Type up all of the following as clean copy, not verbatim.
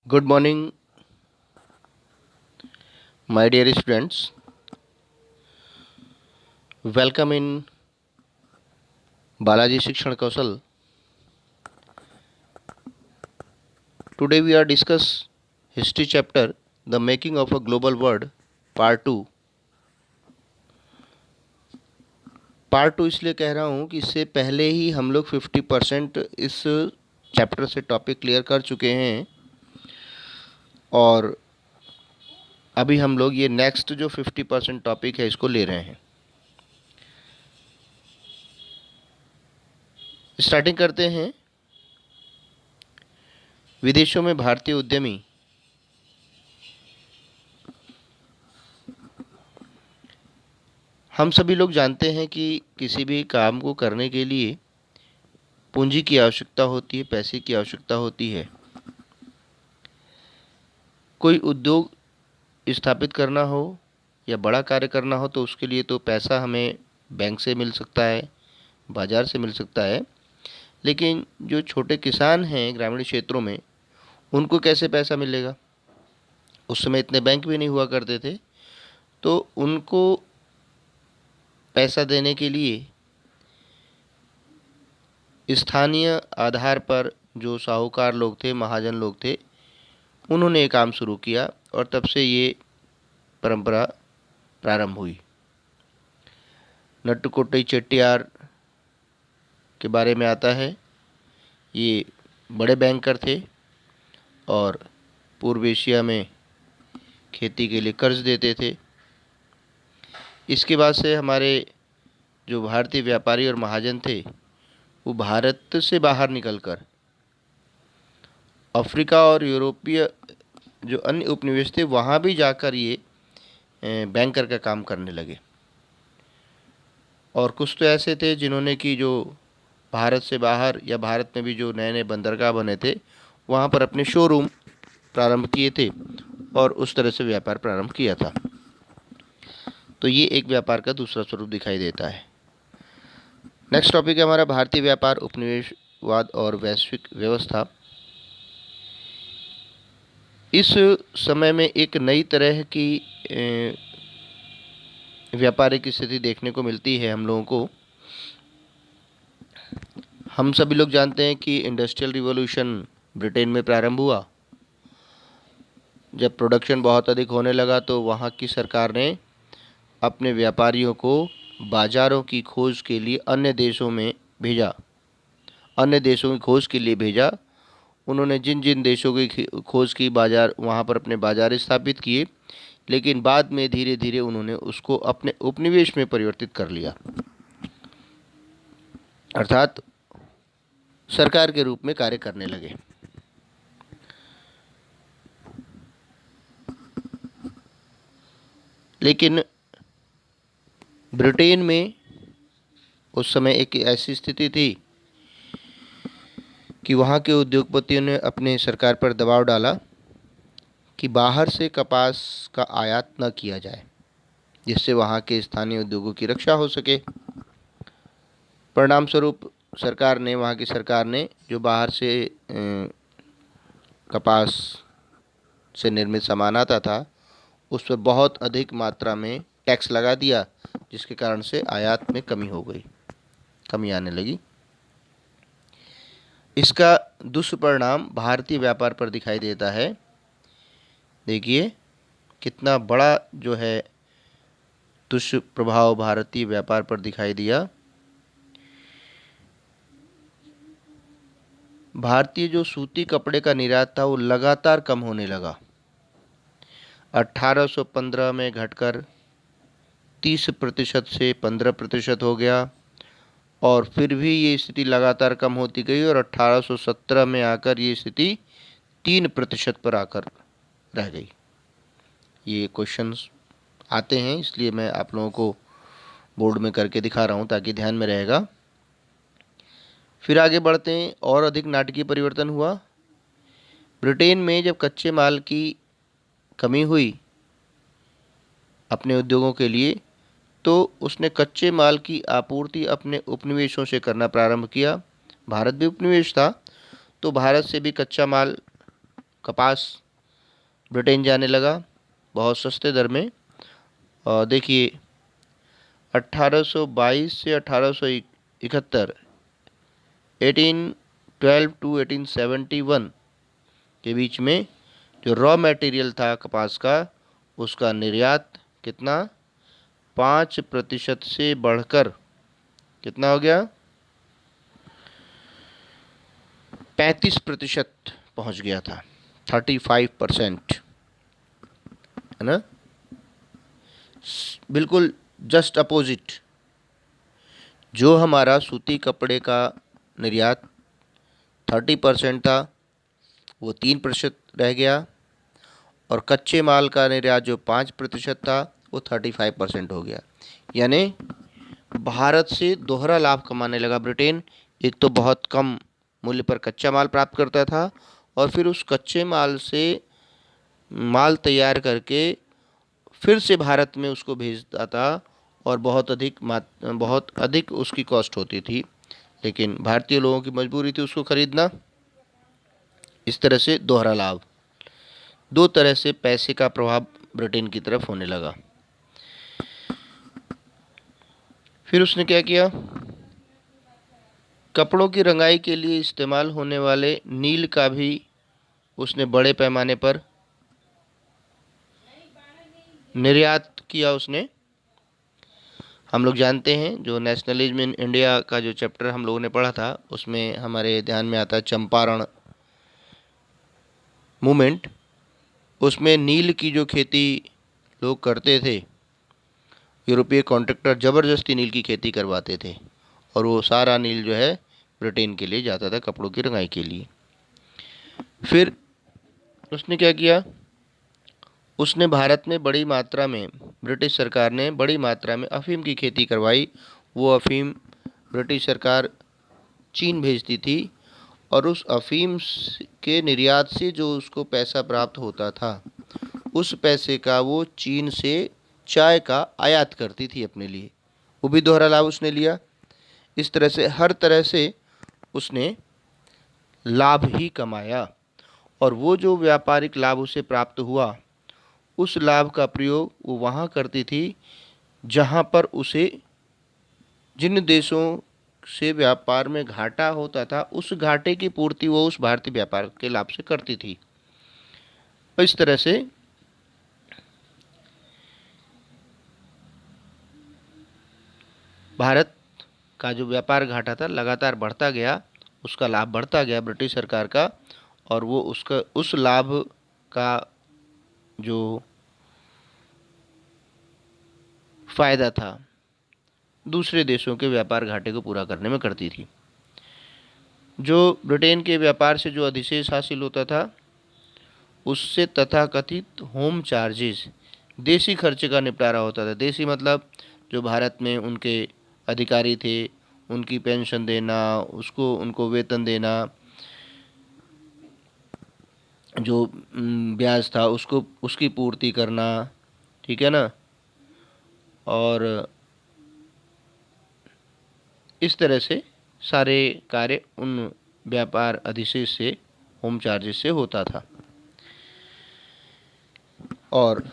Good morning, my dear students. Welcome in Balaji Shikshan Kausal. Today we are discuss history chapter The Making of a Global World Part 2. Part 2 इसलिए कह रहा हूँ कि इससे पहले ही हम लोग 50% इस चैप्टर से टॉपिक क्लियर कर चुके हैं और अभी हम लोग ये नेक्स्ट जो 50% टॉपिक है इसको ले रहे हैं। स्टार्टिंग करते हैं। विदेशों में भारतीय उद्यमी हम सभी लोग जानते हैं कि किसी भी काम को करने के लिए पूंजी की आवश्यकता होती है, पैसे की आवश्यकता होती है। कोई उद्योग स्थापित करना हो या बड़ा कार्य करना हो तो उसके लिए तो पैसा हमें बैंक से मिल सकता है, बाज़ार से मिल सकता है, लेकिन जो छोटे किसान हैं ग्रामीण क्षेत्रों में उनको कैसे पैसा मिलेगा? उस समय इतने बैंक भी नहीं हुआ करते थे, तो उनको पैसा देने के लिए स्थानीय आधार पर जो साहूकार लोग थे, महाजन लोग थे, उन्होंने ये काम शुरू किया और तब से ये परंपरा प्रारंभ हुई। नट्टुकोट्टई चेट्टियार के बारे में आता है। ये बड़े बैंकर थे और पूर्व एशिया में खेती के लिए कर्ज देते थे। इसके बाद से हमारे जो भारतीय व्यापारी और महाजन थे वो भारत से बाहर निकलकर अफ्रीका और यूरोपीय जो अन्य उपनिवेश थे वहाँ भी जाकर ये बैंकर का काम करने लगे। और कुछ तो ऐसे थे जिन्होंने कि जो भारत से बाहर या भारत में भी जो नए नए बंदरगाह बने थे वहाँ पर अपने शोरूम प्रारंभ किए थे और उस तरह से व्यापार प्रारंभ किया था। तो ये एक व्यापार का दूसरा स्वरूप दिखाई देता है। नेक्स्ट टॉपिक है हमारा भारतीय व्यापार, उपनिवेशवाद और वैश्विक व्यवस्था। इस समय में एक नई तरह की व्यापारिक स्थिति देखने को मिलती है हम लोगों को। हम सभी लोग जानते हैं कि इंडस्ट्रियल रिवॉल्यूशन ब्रिटेन में प्रारंभ हुआ। जब प्रोडक्शन बहुत अधिक होने लगा तो वहाँ की सरकार ने अपने व्यापारियों को बाज़ारों की खोज के लिए अन्य देशों में भेजा, अन्य देशों की खोज के लिए भेजा। उन्होंने जिन जिन देशों की खोज की, बाज़ार वहाँ पर अपने बाज़ार स्थापित किए, लेकिन बाद में धीरे धीरे उन्होंने उसको अपने उपनिवेश में परिवर्तित कर लिया, अर्थात सरकार के रूप में कार्य करने लगे। लेकिन ब्रिटेन में उस समय एक ऐसी स्थिति थी कि वहाँ के उद्योगपतियों ने अपने सरकार पर दबाव डाला कि बाहर से कपास का आयात न किया जाए, जिससे वहाँ के स्थानीय उद्योगों की रक्षा हो सके। परिणाम स्वरूप वहाँ की सरकार ने जो बाहर से कपास से निर्मित सामान आता था उस पर बहुत अधिक मात्रा में टैक्स लगा दिया, जिसके कारण से आयात में कमी हो गई, कमी आने लगी। इसका दुष्परिणाम भारतीय व्यापार पर दिखाई देता है। देखिए कितना बड़ा जो है दुष्प्रभाव भारतीय व्यापार पर दिखाई दिया। भारतीय जो सूती कपड़े का निर्यात था वो लगातार कम होने लगा। 1815 में घटकर 30% से 15% हो गया और फिर भी ये स्थिति लगातार कम होती गई और 1817 में आकर ये स्थिति 3% पर आकर रह गई। ये क्वेश्चंस आते हैं इसलिए मैं आप लोगों को बोर्ड में करके दिखा रहा हूँ ताकि ध्यान में रहेगा। फिर आगे बढ़ते हैं। और अधिक नाटकीय परिवर्तन हुआ। ब्रिटेन में जब कच्चे माल की कमी हुई अपने उद्योगों के लिए तो उसने कच्चे माल की आपूर्ति अपने उपनिवेशों से करना प्रारंभ किया। भारत भी उपनिवेश था तो भारत से भी कच्चा माल कपास ब्रिटेन जाने लगा बहुत सस्ते दर में। और देखिए 1822 से 1871, 1812 टू 1871 के बीच में जो रॉ मटेरियल था कपास का, उसका निर्यात कितना, 5% से बढ़कर कितना हो गया, 35% पहुंच गया था, 35%, है ना। बिल्कुल जस्ट अपोजिट, जो हमारा सूती कपड़े का निर्यात 30% था वो 3% रह गया, और कच्चे माल का निर्यात जो 5% था वो 35% हो गया। यानी भारत से दोहरा लाभ कमाने लगा ब्रिटेन। एक तो बहुत कम मूल्य पर कच्चा माल प्राप्त करता था, और फिर उस कच्चे माल से माल तैयार करके फिर से भारत में उसको भेजता था, और बहुत अधिक उसकी कॉस्ट होती थी, लेकिन भारतीय लोगों की मजबूरी थी उसको खरीदना। इस तरह से दोहरा लाभ, दो तरह से पैसे का प्रभाव ब्रिटेन की तरफ होने लगा। फिर उसने क्या किया, कपड़ों की रंगाई के लिए इस्तेमाल होने वाले नील का भी उसने बड़े पैमाने पर निर्यात किया उसने। हम लोग जानते हैं जो नेशनलिज्म इन इंडिया का जो चैप्टर हम लोगों ने पढ़ा था, उसमें हमारे ध्यान में आता है चंपारण मूवमेंट। उसमें नील की जो खेती लोग करते थे, यूरोपीय कॉन्ट्रैक्टर ज़बरदस्ती नील की खेती करवाते थे, और वो सारा नील जो है ब्रिटेन के लिए जाता था कपड़ों की रंगाई के लिए। फिर उसने क्या किया, उसने भारत में बड़ी मात्रा में, ब्रिटिश सरकार ने बड़ी मात्रा में अफ़ीम की खेती करवाई। वो अफ़ीम ब्रिटिश सरकार चीन भेजती थी, और उस अफ़ीम के निर्यात से जो उसको पैसा प्राप्त होता था, उस पैसे का वो चीन से चाय का आयात करती थी अपने लिए, वो भी दोहरा लाभ उसने लिया। इस तरह से हर तरह से उसने लाभ ही कमाया, और वो जो व्यापारिक लाभ उसे प्राप्त हुआ, उस लाभ का प्रयोग वो वहाँ करती थी जहाँ पर उसे, जिन देशों से व्यापार में घाटा होता था, उस घाटे की पूर्ति वो उस भारतीय व्यापार के लाभ से करती थी। इस तरह से भारत का जो व्यापार घाटा था लगातार बढ़ता गया, उसका लाभ बढ़ता गया ब्रिटिश सरकार का, और वो उसका उस लाभ का जो फायदा था दूसरे देशों के व्यापार घाटे को पूरा करने में करती थी। जो ब्रिटेन के व्यापार से जो अधिशेष हासिल होता था, उससे तथाकथित होम चार्जेस, देसी खर्चे का निपटारा होता था। देसी मतलब जो भारत में उनके अधिकारी थे, उनकी पेंशन देना, उसको उनको वेतन देना, जो ब्याज था उसको उसकी पूर्ति करना, ठीक है ना। और इस तरह से सारे कार्य उन व्यापार अधिशेष से, होम चार्जेस से होता था। और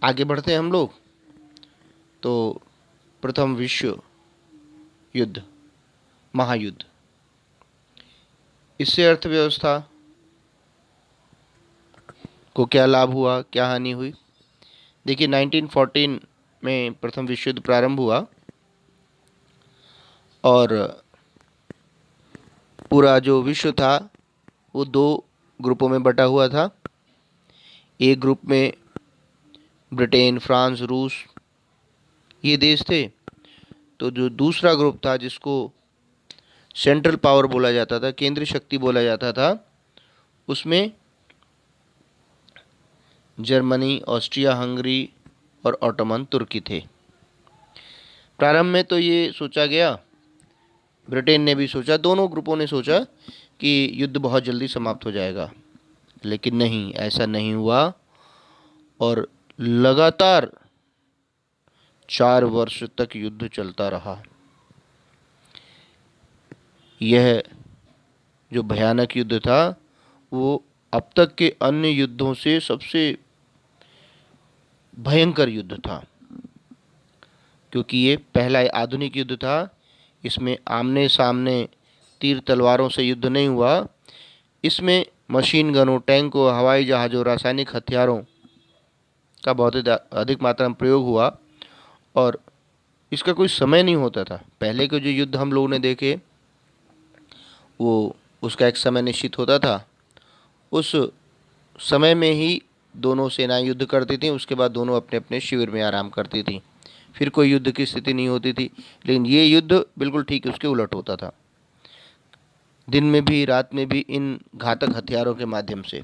आगे बढ़ते हैं हम लोग, तो प्रथम विश्व युद्ध, महायुद्ध, इससे अर्थव्यवस्था को क्या लाभ हुआ, क्या हानि हुई। देखिए 1914 में प्रथम विश्व युद्ध प्रारंभ हुआ, और पूरा जो विश्व था वो दो ग्रुपों में बटा हुआ था। एक ग्रुप में ब्रिटेन, फ्रांस, रूस ये देश थे। तो जो दूसरा ग्रुप था, जिसको सेंट्रल पावर बोला जाता था, केंद्रीय शक्ति बोला जाता था, उसमें जर्मनी, ऑस्ट्रिया हंगरी और ऑटोमन तुर्की थे। प्रारंभ में तो ये सोचा गया, ब्रिटेन ने भी सोचा, दोनों ग्रुपों ने सोचा कि युद्ध बहुत जल्दी समाप्त हो जाएगा, लेकिन नहीं, ऐसा नहीं हुआ। और लगातार 4 वर्ष तक युद्ध चलता रहा। यह जो भयानक युद्ध था वो अब तक के अन्य युद्धों से सबसे भयंकर युद्ध था, क्योंकि ये पहला आधुनिक युद्ध था। इसमें आमने सामने तीर तलवारों से युद्ध नहीं हुआ। इसमें मशीन गनों, टैंकों, हवाई जहाज़ों, रासायनिक हथियारों का बहुत अधिक मात्रा में प्रयोग हुआ, और इसका कोई समय नहीं होता था। पहले के जो युद्ध हम लोगों ने देखे वो उसका एक समय निश्चित होता था। उस समय में ही दोनों सेनाएं युद्ध करती थीं, उसके बाद दोनों अपने अपने शिविर में आराम करती थीं, फिर कोई युद्ध की स्थिति नहीं होती थी। लेकिन ये युद्ध बिल्कुल ठीक उसके उलट होता था, दिन में भी रात में भी इन घातक हथियारों के माध्यम से।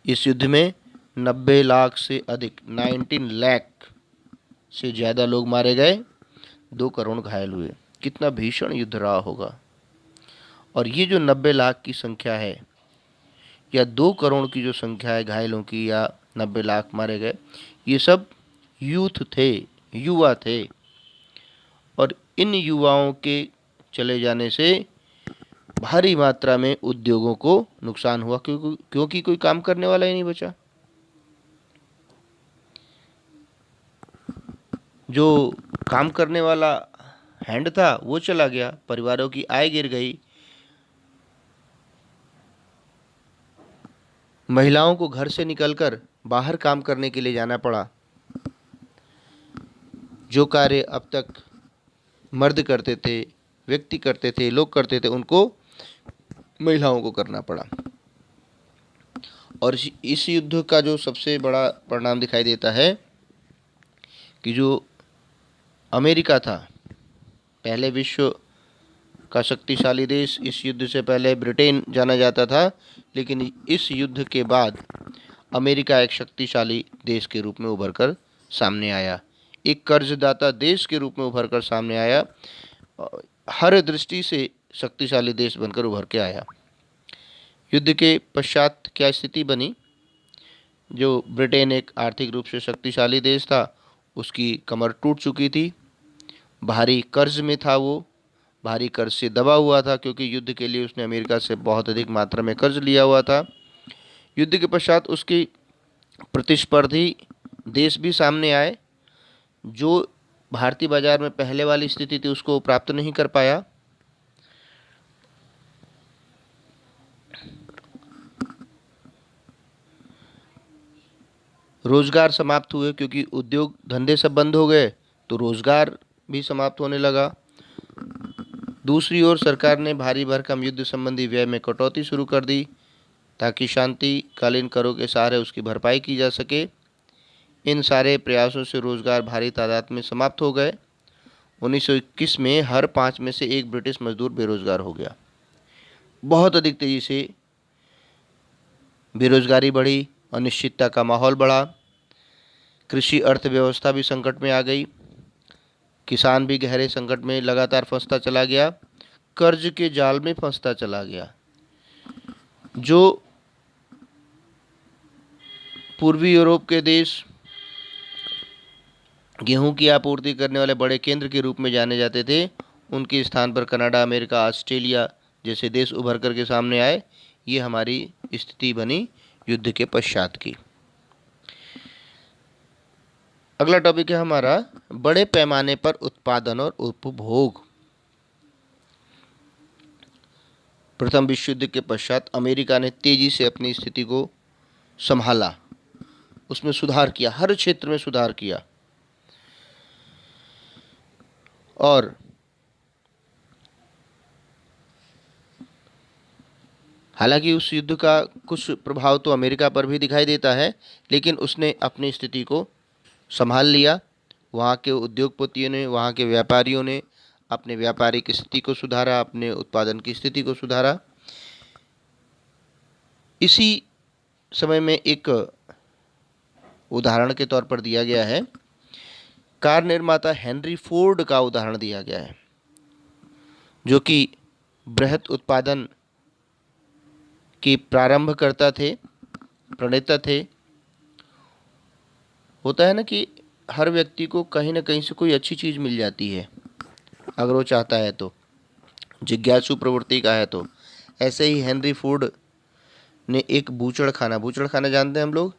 इस युद्ध में 90 लाख से अधिक, 19 लाख से ज़्यादा लोग मारे गए, 2 करोड़ घायल हुए। कितना भीषण युद्ध रहा होगा। और ये जो 90 लाख की संख्या है या 2 करोड़ की जो संख्या है घायलों की, या 90 लाख मारे गए, ये सब यूथ थे, युवा थे। और इन युवाओं के चले जाने से भारी मात्रा में उद्योगों को नुकसान हुआ, क्योंकि कोई काम करने वाला ही नहीं बचा। जो काम करने वाला हैंड था वो चला गया, परिवारों की आय गिर गई, महिलाओं को घर से निकलकर बाहर काम करने के लिए जाना पड़ा। जो कार्य अब तक मर्द करते थे, व्यक्ति करते थे, लोग करते थे, उनको महिलाओं को करना पड़ा। और इस युद्ध का जो सबसे बड़ा परिणाम दिखाई देता है कि जो अमेरिका था, पहले विश्व का शक्तिशाली देश, इस युद्ध से पहले ब्रिटेन जाना जाता था, लेकिन इस युद्ध के बाद अमेरिका एक शक्तिशाली देश के रूप में उभर कर सामने आया, एक कर्जदाता देश के रूप में उभर कर सामने आया, हर दृष्टि से शक्तिशाली देश बनकर उभर के आया। युद्ध के पश्चात क्या स्थिति बनी? जो ब्रिटेन एक आर्थिक रूप से शक्तिशाली देश था, उसकी कमर टूट चुकी थी, भारी कर्ज में था, वो भारी कर्ज से दबा हुआ था, क्योंकि युद्ध के लिए उसने अमेरिका से बहुत अधिक मात्रा में कर्ज लिया हुआ था। युद्ध के पश्चात उसकी प्रतिस्पर्धी देश भी सामने आए, जो भारतीय बाजार में पहले वाली स्थिति थी उसको प्राप्त नहीं कर पाया। रोजगार समाप्त हुए, क्योंकि उद्योग धंधे सब बंद हो गए, तो रोजगार भी समाप्त होने लगा। दूसरी ओर सरकार ने भारी भरकम युद्ध संबंधी व्यय में कटौती शुरू कर दी, ताकि शांतिकालीन करों के सहारे उसकी भरपाई की जा सके। इन सारे प्रयासों से रोजगार भारी तादाद में समाप्त हो गए। 1921 में हर 5 में से 1 ब्रिटिश मजदूर बेरोजगार हो गया। बहुत अधिक तेजी से बेरोजगारी बढ़ी, अनिश्चितता का माहौल बढ़ा, कृषि अर्थव्यवस्था भी संकट में आ गई, किसान भी गहरे संकट में लगातार फंसता चला गया, कर्ज के जाल में फंसता चला गया। जो पूर्वी यूरोप के देश गेहूं की आपूर्ति करने वाले बड़े केंद्र के रूप में जाने जाते थे, उनके स्थान पर कनाडा, अमेरिका, ऑस्ट्रेलिया जैसे देश उभर कर के सामने आए। ये हमारी स्थिति बनी युद्ध के पश्चात की। अगला टॉपिक है हमारा बड़े पैमाने पर उत्पादन और उपभोग। प्रथम विश्व युद्ध के पश्चात अमेरिका ने तेजी से अपनी स्थिति को संभाला, उसमें सुधार किया, हर क्षेत्र में सुधार किया। और हालांकि उस युद्ध का कुछ प्रभाव तो अमेरिका पर भी दिखाई देता है, लेकिन उसने अपनी स्थिति को संभाल लिया। वहाँ के उद्योगपतियों ने, वहाँ के व्यापारियों ने अपने व्यापारिक स्थिति को सुधारा, अपने उत्पादन की स्थिति को सुधारा। इसी समय में एक उदाहरण के तौर पर दिया गया है, कार निर्माता हेनरी फोर्ड का उदाहरण दिया गया है, जो कि बृहत उत्पादन के प्रारंभकर्ता थे, प्रणेता थे। होता है ना कि हर व्यक्ति को कहीं ना कहीं से कोई अच्छी चीज़ मिल जाती है, अगर वो चाहता है तो, जिज्ञासु प्रवृत्ति का है तो। ऐसे ही हेनरी फोर्ड ने एक बूचड़ खाना जानते हैं हम लोग,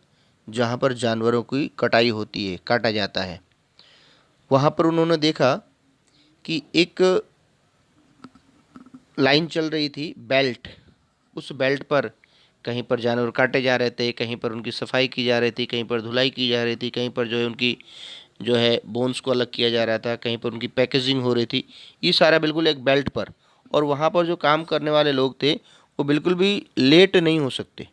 जहाँ पर जानवरों की कटाई होती है, काटा जाता है, वहाँ पर उन्होंने देखा कि एक लाइन चल रही थी, बेल्ट। उस बेल्ट पर कहीं पर जानवर काटे जा रहे थे, कहीं पर उनकी सफाई की जा रही थी, कहीं पर धुलाई की जा रही थी, कहीं पर जो है उनकी जो है बोन्स को अलग किया जा रहा था, कहीं पर उनकी पैकेजिंग हो रही थी। ये सारा बिल्कुल एक बेल्ट पर। और वहाँ पर जो काम करने वाले लोग थे वो बिल्कुल भी लेट नहीं हो सकते।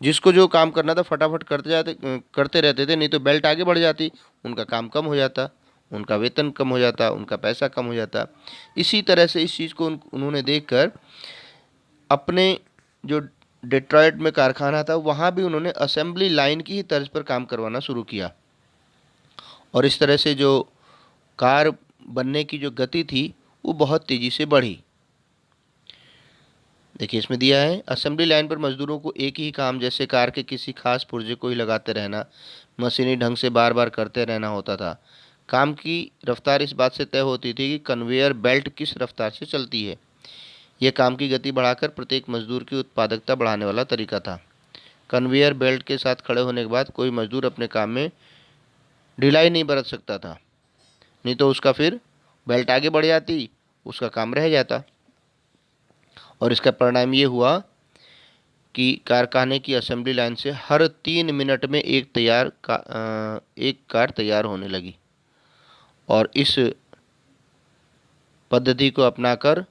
जिसको जो काम करना था फटाफट करते रहते थे, नहीं तो बेल्ट आगे बढ़ जाती, उनका काम कम हो जाता, उनका वेतन कम हो जाता, उनका पैसा कम हो जाता। इसी तरह से इस चीज़ को उन्होंने देखकर अपने जो डेट्रॉयट में कारखाना था वहाँ भी उन्होंने असेंबली लाइन की ही तर्ज पर काम करवाना शुरू किया। और इस तरह से जो कार बनने की जो गति थी वो बहुत तेज़ी से बढ़ी। देखिए इसमें दिया है, असेंबली लाइन पर मजदूरों को एक ही काम, जैसे कार के किसी खास पुर्जे को ही लगाते रहना, मशीनी ढंग से बार बार करते रहना होता था। काम की रफ्तार इस बात से तय होती थी कि कन्वेयर बेल्ट किस रफ्तार से चलती है। यह काम की गति बढ़ाकर प्रत्येक मजदूर की उत्पादकता बढ़ाने वाला तरीका था। कन्वेयर बेल्ट के साथ खड़े होने के बाद कोई मजदूर अपने काम में ढिलाई नहीं बरत सकता था, नहीं तो उसका फिर बेल्ट आगे बढ़ जाती, उसका काम रह जाता। और इसका परिणाम ये हुआ कि कारखाने की असेंबली लाइन से हर 3 मिनट में एक कार तैयार होने लगी। और इस पद्धति को अपनाकर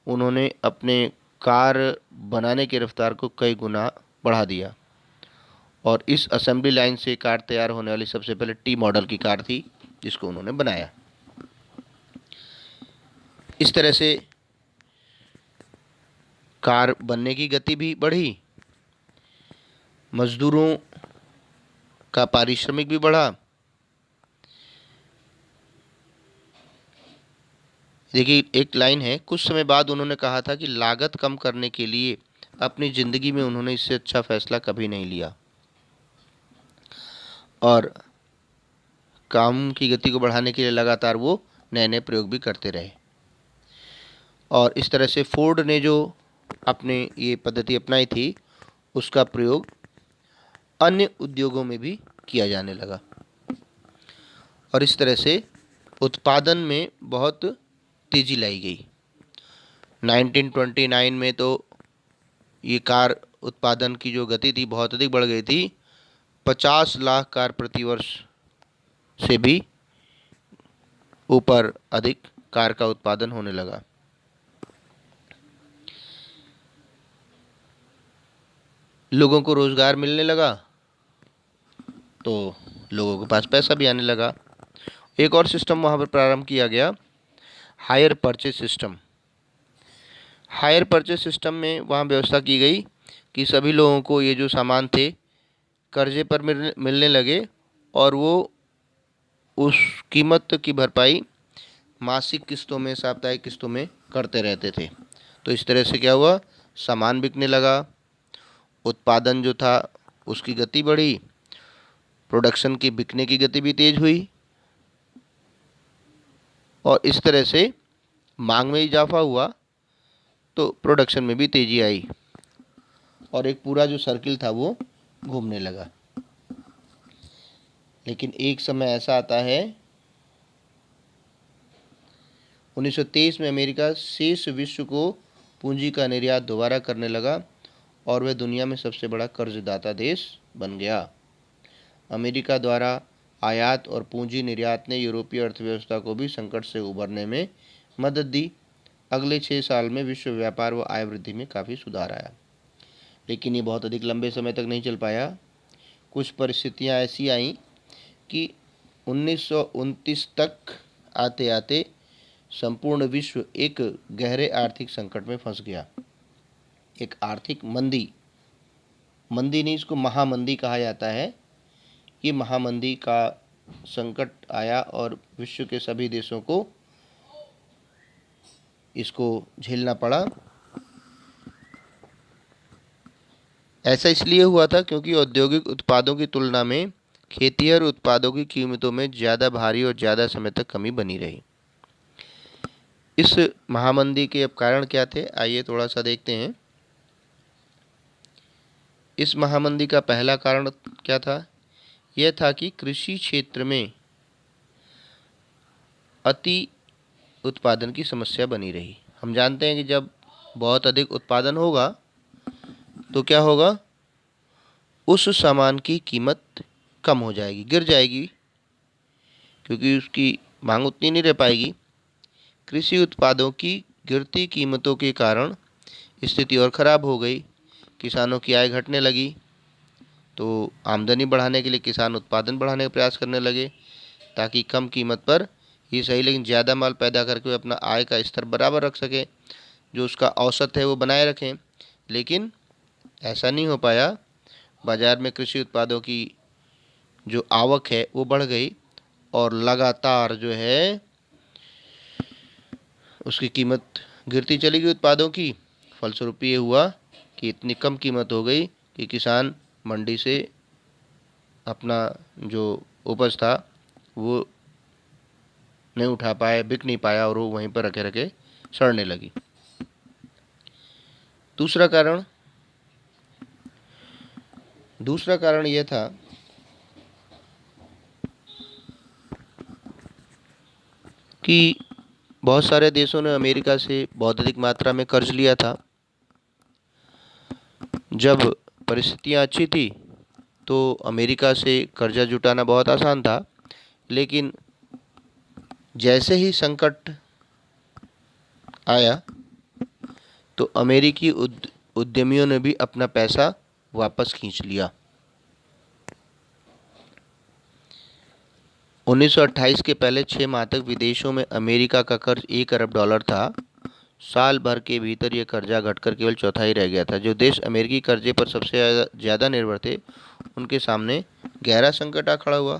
उन्होंने अपने कार बनाने की रफ्तार को कई गुना बढ़ा दिया। और इस असेंबली लाइन से कार तैयार होने वाली सबसे पहले टी मॉडल की कार थी जिसको उन्होंने बनाया। इस तरह से कार बनने की गति भी बढ़ी, मजदूरों का पारिश्रमिक भी बढ़ा। देखिए एक लाइन है, कुछ समय बाद उन्होंने कहा था कि लागत कम करने के लिए अपनी ज़िंदगी में उन्होंने इससे अच्छा फैसला कभी नहीं लिया। और काम की गति को बढ़ाने के लिए लगातार वो नए नए प्रयोग भी करते रहे। और इस तरह से फोर्ड ने जो अपने ये पद्धति अपनाई थी उसका प्रयोग अन्य उद्योगों में भी किया जाने लगा। और इस तरह से उत्पादन में बहुत तेज़ी लाई गई। 1929 में तो ये कार उत्पादन की जो गति थी बहुत अधिक बढ़ गई थी। 50 लाख कार प्रति वर्ष से भी ऊपर अधिक कार का उत्पादन होने लगा। लोगों को रोज़गार मिलने लगा तो लोगों के पास पैसा भी आने लगा। एक और सिस्टम वहाँ पर प्रारंभ किया गया, hire purchase system. Hire purchase system में वहाँ व्यवस्था की गई कि सभी लोगों को ये जो सामान थे कर्जे पर मिलने लगे और वो उस कीमत की भरपाई मासिक किस्तों में, साप्ताहिक किस्तों में करते रहते थे। तो इस तरह से क्या हुआ, सामान बिकने लगा, उत्पादन जो था उसकी गति बढ़ी, प्रोडक्शन की बिकने की गति भी तेज हुई। और इस तरह से मांग में इजाफा हुआ तो प्रोडक्शन में भी तेजी आई और एक पूरा जो सर्किल था वो घूमने लगा। लेकिन एक समय ऐसा आता है 1923 में अमेरिका शेष विश्व को पूंजी का निर्यात दोबारा करने लगा और वह दुनिया में सबसे बड़ा कर्जदाता देश बन गया। अमेरिका द्वारा आयात और पूंजी निर्यात ने यूरोपीय अर्थव्यवस्था को भी संकट से उबरने में मदद दी। अगले 6 साल में विश्व व्यापार व आय वृद्धि में काफ़ी सुधार आया, लेकिन ये बहुत अधिक लंबे समय तक नहीं चल पाया। कुछ परिस्थितियां ऐसी आईं कि 1929 तक आते आते संपूर्ण विश्व एक गहरे आर्थिक संकट में फंस गया। एक आर्थिक मंदी नहीं, इसको महामंदी कहा जाता है। ये महामंदी का संकट आया और विश्व के सभी देशों को इसको झेलना पड़ा। ऐसा इसलिए हुआ था क्योंकि औद्योगिक उत्पादों की तुलना में खेतिहर उत्पादों की कीमतों में ज़्यादा भारी और ज़्यादा समय तक कमी बनी रही। इस महामंदी के अब कारण क्या थे, आइए थोड़ा सा देखते हैं। इस महामंदी का पहला कारण क्या था? यह था कि कृषि क्षेत्र में अति उत्पादन की समस्या बनी रही। हम जानते हैं कि जब बहुत अधिक उत्पादन होगा तो क्या होगा, उस सामान की कीमत कम हो जाएगी, गिर जाएगी, क्योंकि उसकी मांग उतनी नहीं रह पाएगी। कृषि उत्पादों की गिरती कीमतों के कारण स्थिति और ख़राब हो गई। किसानों की आय घटने लगी, तो आमदनी बढ़ाने के लिए किसान उत्पादन बढ़ाने का प्रयास करने लगे ताकि कम कीमत पर ही सही लेकिन ज़्यादा माल पैदा करके वे अपना आय का स्तर बराबर रख सकें, जो उसका औसत है वो बनाए रखें। लेकिन ऐसा नहीं हो पाया। बाज़ार में कृषि उत्पादों की जो आवक है वो बढ़ गई और लगातार जो है उसकी कीमत गिरती चली गई उत्पादों की। फलस्वरूप ये हुआ कि इतनी कम कीमत हो गई कि किसान मंडी से अपना जो उपज था वो नहीं उठा पाए, बिक नहीं पाया और वो वहीं पर रखे रखे सड़ने लगी। दूसरा कारण यह था कि बहुत सारे देशों ने अमेरिका से बहुत अधिक मात्रा में कर्ज लिया था। जब परिस्थितियाँ अच्छी थी तो अमेरिका से कर्जा जुटाना बहुत आसान था, लेकिन जैसे ही संकट आया तो अमेरिकी उद्यमियों ने भी अपना पैसा वापस खींच लिया। 1928 के पहले 6 माह तक विदेशों में अमेरिका का कर्ज $1 अरब था। साल भर के भीतर यह कर्जा घटकर केवल चौथाई रह गया था। जो देश अमेरिकी कर्जे पर सबसे ज़्यादा निर्भर थे, उनके सामने गहरा संकट आ खड़ा हुआ,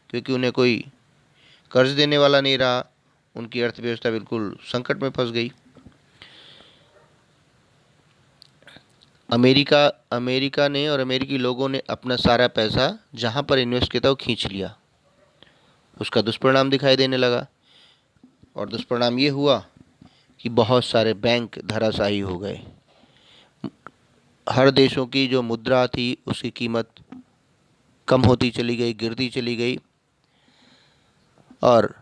क्योंकि उन्हें कोई कर्ज देने वाला नहीं रहा। उनकी अर्थव्यवस्था बिल्कुल संकट में फंस गई। अमेरिका ने और अमेरिकी लोगों ने अपना सारा पैसा जहां पर इन्वेस्ट किया था वो खींच लिया। उसका दुष्परिणाम दिखाई देने लगा, और दुष्परिणाम ये हुआ कि बहुत सारे बैंक धराशायी हो गए। हर देशों की जो मुद्रा थी उसकी कीमत कम होती चली गई, गिरती चली गई, और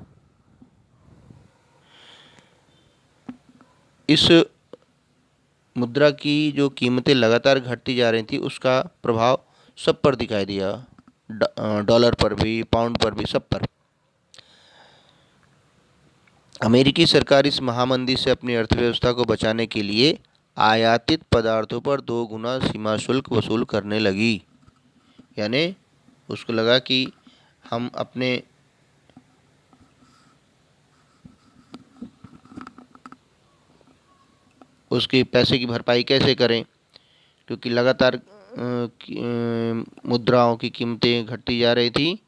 इस मुद्रा की जो कीमतें लगातार घटती जा रही थी उसका प्रभाव सब पर दिखाई दिया, डॉलर पर भी, पाउंड पर भी, सब पर। अमेरिकी सरकार इस महामंदी से अपनी अर्थव्यवस्था को बचाने के लिए आयातित पदार्थों पर 2 गुना सीमा शुल्क वसूल करने लगी। यानी उसको लगा कि हम अपने उसके पैसे की भरपाई कैसे करें, क्योंकि लगातार मुद्राओं की कीमतें घटती जा रही थी।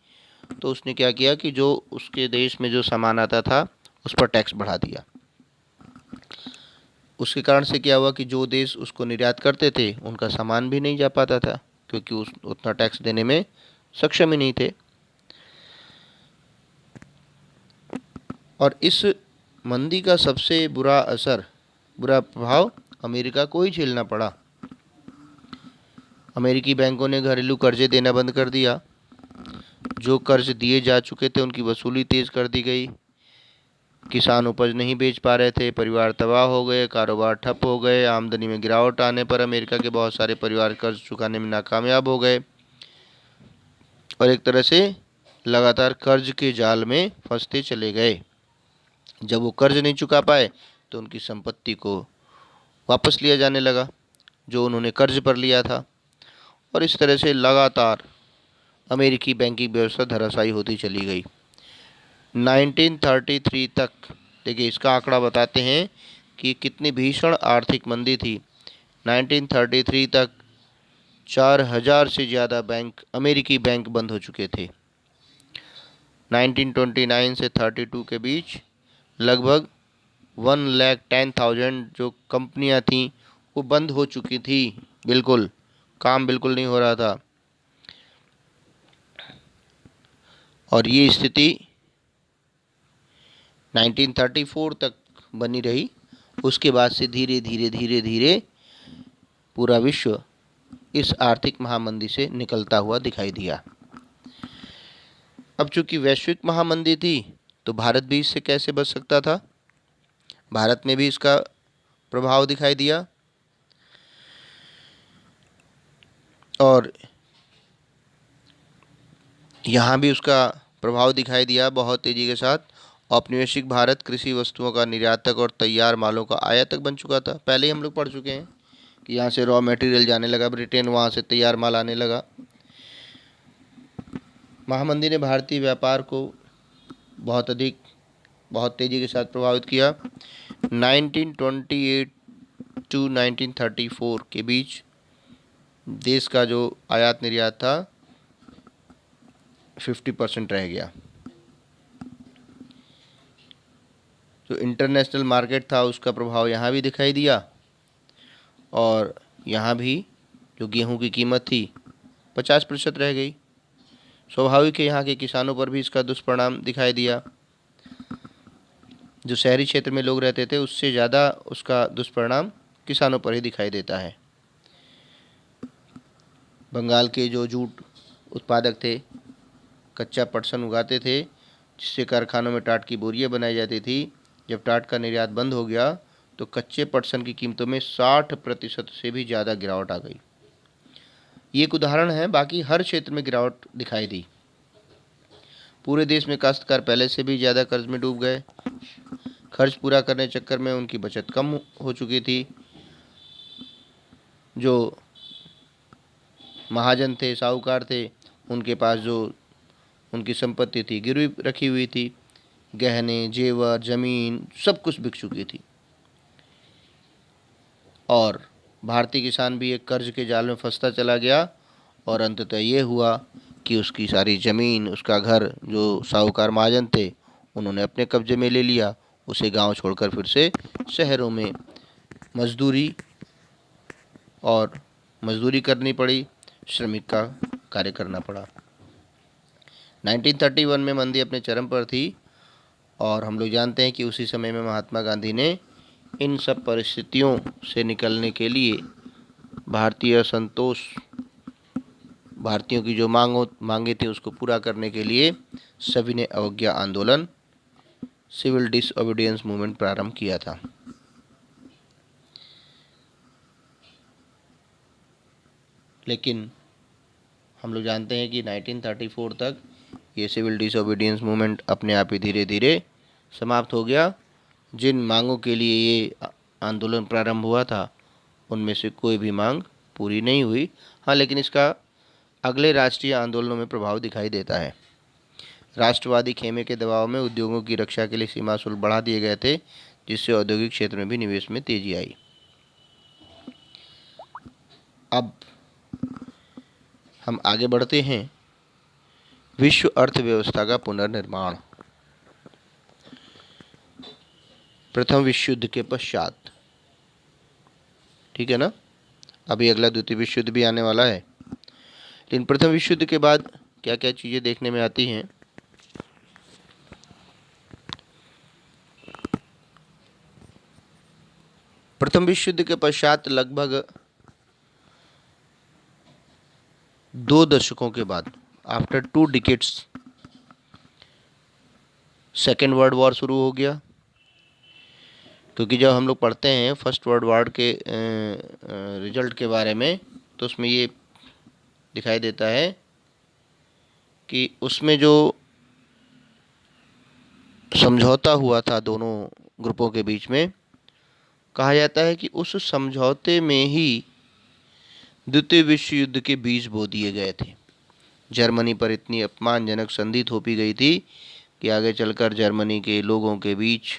तो उसने क्या किया कि जो उसके देश में जो सामान आता था उस पर टैक्स बढ़ा दिया। उसके कारण से क्या हुआ कि जो देश उसको निर्यात करते थे उनका सामान भी नहीं जा पाता था, क्योंकि उस उतना टैक्स देने में सक्षम ही नहीं थे। और इस मंदी का सबसे बुरा प्रभाव अमेरिका को ही झेलना पड़ा। अमेरिकी बैंकों ने घरेलू कर्जे देना बंद कर दिया। जो कर्ज दिए जा चुके थे उनकी वसूली तेज कर दी गई। किसान उपज नहीं बेच पा रहे थे, परिवार तबाह हो गए, कारोबार ठप हो गए। आमदनी में गिरावट आने पर अमेरिका के बहुत सारे परिवार कर्ज चुकाने में नाकामयाब हो गए और एक तरह से लगातार कर्ज के जाल में फंसते चले गए। जब वो कर्ज नहीं चुका पाए तो उनकी संपत्ति को वापस लिया जाने लगा जो उन्होंने कर्ज पर लिया था, और इस तरह से लगातार अमेरिकी बैंकिंग व्यवस्था धराशायी होती चली गई। 1933 तक, देखिए इसका आंकड़ा बताते हैं कि कितनी भीषण आर्थिक मंदी थी। 1933 तक 4000 से ज़्यादा अमेरिकी बैंक बंद हो चुके थे। 1929 से 32 के बीच लगभग 1,10,000 जो कंपनियां थीं वो बंद हो चुकी थी। बिल्कुल काम बिल्कुल नहीं हो रहा था, और ये स्थिति 1934 तक बनी रही। उसके बाद से धीरे धीरे धीरे धीरे पूरा विश्व इस आर्थिक महामंदी से निकलता हुआ दिखाई दिया। अब चूंकि वैश्विक महामंदी थी तो भारत भी इससे कैसे बच सकता था। भारत में भी इसका प्रभाव दिखाई दिया और यहाँ भी उसका प्रभाव दिखाई दिया बहुत तेज़ी के साथ। औपनिवेशिक भारत कृषि वस्तुओं का निर्यातक और तैयार मालों का आयातक बन चुका था। पहले ही हम लोग पढ़ चुके हैं कि यहाँ से रॉ मटेरियल जाने लगा ब्रिटेन, वहाँ से तैयार माल आने लगा। महामंदी ने भारतीय व्यापार को बहुत तेज़ी के साथ प्रभावित किया। 1928 टू 1934 के बीच देश का जो आयात निर्यात था 50% रह गया। जो इंटरनेशनल मार्केट था उसका प्रभाव यहाँ भी दिखाई दिया और यहाँ भी जो गेहूं की कीमत थी 50% रह गई। स्वाभाविक है यहाँ के किसानों पर भी इसका दुष्परिणाम दिखाई दिया। जो शहरी क्षेत्र में लोग रहते थे उससे ज़्यादा उसका दुष्परिणाम किसानों पर ही दिखाई देता है। बंगाल के जो जूट उत्पादक थे कच्चा पटसन उगाते थे जिससे कारखानों में टाट की बोरियां बनाई जाती थी। जब टाट का निर्यात बंद हो गया तो कच्चे पटसन की कीमतों में 60% से भी ज़्यादा गिरावट आ गई। ये एक उदाहरण है, बाकी हर क्षेत्र में गिरावट दिखाई दी। पूरे देश में काश्तकार पहले से भी ज़्यादा कर्ज में डूब गए। खर्च पूरा करने के चक्कर में उनकी बचत कम हो चुकी थी। जो महाजन थे, साहूकार थे, उनके पास जो उनकी संपत्ति थी गिरवी रखी हुई थी, गहने, जेवर, ज़मीन सब कुछ बिक चुकी थी। और भारतीय किसान भी एक कर्ज के जाल में फंसता चला गया और अंततः ये हुआ कि उसकी सारी ज़मीन, उसका घर जो साहूकार महाजन थे उन्होंने अपने कब्जे में ले लिया। उसे गांव छोड़कर फिर से शहरों में मजदूरी करनी पड़ी, श्रमिक का कार्य करना पड़ा। 1931 में मंदी अपने चरम पर थी और हम लोग जानते हैं कि उसी समय में महात्मा गांधी ने इन सब परिस्थितियों से निकलने के लिए भारतीयों की जो मांगे थी उसको पूरा करने के लिए सविनय अवज्ञा आंदोलन, सिविल डिसओबीडियंस मूवमेंट प्रारंभ किया था। लेकिन हम लोग जानते हैं कि 1934 तक ये सिविल डिसओबीडियंस मूवमेंट अपने आप ही धीरे धीरे समाप्त हो गया। जिन मांगों के लिए ये आंदोलन प्रारंभ हुआ था उनमें से कोई भी मांग पूरी नहीं हुई। हाँ, लेकिन इसका अगले राष्ट्रीय आंदोलनों में प्रभाव दिखाई देता है। राष्ट्रवादी खेमे के दबाव में उद्योगों की रक्षा के लिए सीमा शुल्क बढ़ा दिए गए थे, जिससे औद्योगिक क्षेत्र में भी निवेश में तेजी आई। अब हम आगे बढ़ते हैं। विश्व अर्थव्यवस्था का पुनर्निर्माण। प्रथम विश्व युद्ध के पश्चात, ठीक है ना, अभी अगला द्वितीय विश्व युद्ध भी आने वाला है। लेकिन प्रथम विश्व युद्ध के बाद क्या क्या चीज़ें देखने में आती हैं। प्रथम विश्व युद्ध के पश्चात लगभग 2 दशकों के बाद, after 2 decades, second world war शुरू हो गया। क्योंकि जब हम लोग पढ़ते हैं फर्स्ट वर्ल्ड वॉर के रिजल्ट के बारे में तो उसमें ये दिखाई देता है कि उसमें जो समझौता हुआ था दोनों ग्रुपों के बीच में, कहा जाता है कि उस समझौते में ही द्वितीय विश्व युद्ध के बीज बो दिए गए थे। जर्मनी पर इतनी अपमानजनक संधि थोपी गई थी कि आगे चलकर जर्मनी के लोगों के बीच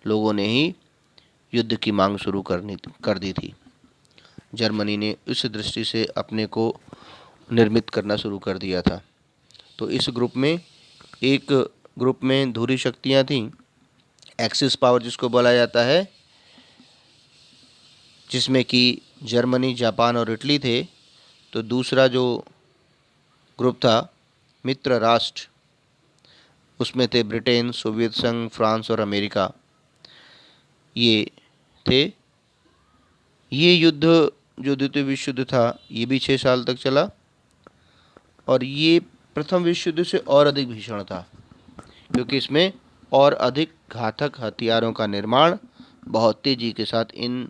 लोगों ने ही युद्ध की मांग शुरू कर दी थी। जर्मनी ने इस दृष्टि से अपने को निर्मित करना शुरू कर दिया था। तो इस ग्रुप में एक ग्रुप में धुरी शक्तियाँ थीं, एक्सिस पावर जिसको बोला जाता है, जिसमें कि जर्मनी, जापान और इटली थे। तो दूसरा जो ग्रुप था मित्र राष्ट्र, उसमें थे ब्रिटेन, सोवियत संघ, फ्रांस और अमेरिका। ये थे। ये युद्ध जो द्वितीय विश्व युद्ध था ये भी 6 साल तक चला, और ये प्रथम विश्व युद्ध से और अधिक भीषण था, क्योंकि इसमें और अधिक घातक हथियारों का निर्माण बहुत तेजी के साथ इन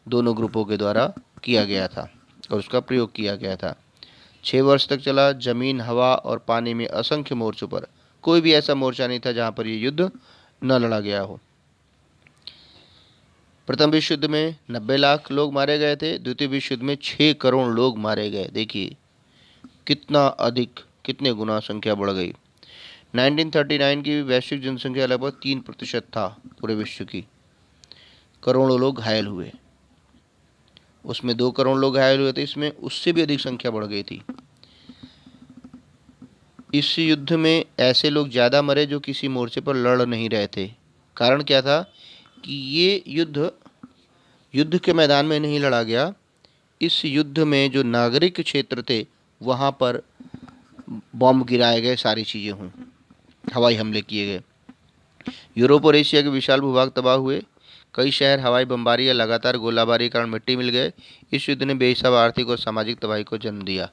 दोनों ग्रुपों के द्वारा किया गया था और उसका प्रयोग किया गया था। 6 वर्ष तक चला। जमीन, हवा और पानी में असंख्य मोर्चों पर कोई भी ऐसा मोर्चा नहीं था जहां पर यह युद्ध न लड़ा गया हो। प्रथम विश्व युद्ध में 90 लाख लोग मारे गए थे। द्वितीय विश्व युद्ध में 6 करोड़ लोग मारे गए। देखिए कितना अधिक, कितने गुना संख्या बढ़ गई। 1939 की वैश्विक जनसंख्या लगभग 3% था पूरे विश्व की। करोड़ों लोग घायल हुए। उसमें 2 करोड़ लोग घायल हुए थे, इसमें उससे भी अधिक संख्या बढ़ गई थी। इस युद्ध में ऐसे लोग ज़्यादा मरे जो किसी मोर्चे पर लड़ नहीं रहे थे। कारण क्या था कि ये युद्ध के मैदान में नहीं लड़ा गया। इस युद्ध में जो नागरिक क्षेत्र थे वहाँ पर बॉम्ब गिराए गए, सारी चीज़ें हों, हवाई हमले किए गए। यूरोप और एशिया के विशाल भूभाग तबाह हुए। कई शहर हवाई बमबारी या लगातार गोलाबारी के कारण मिट्टी मिल गए। इस युद्ध ने बेहिसाब आर्थिक और सामाजिक तबाही को जन्म दिया।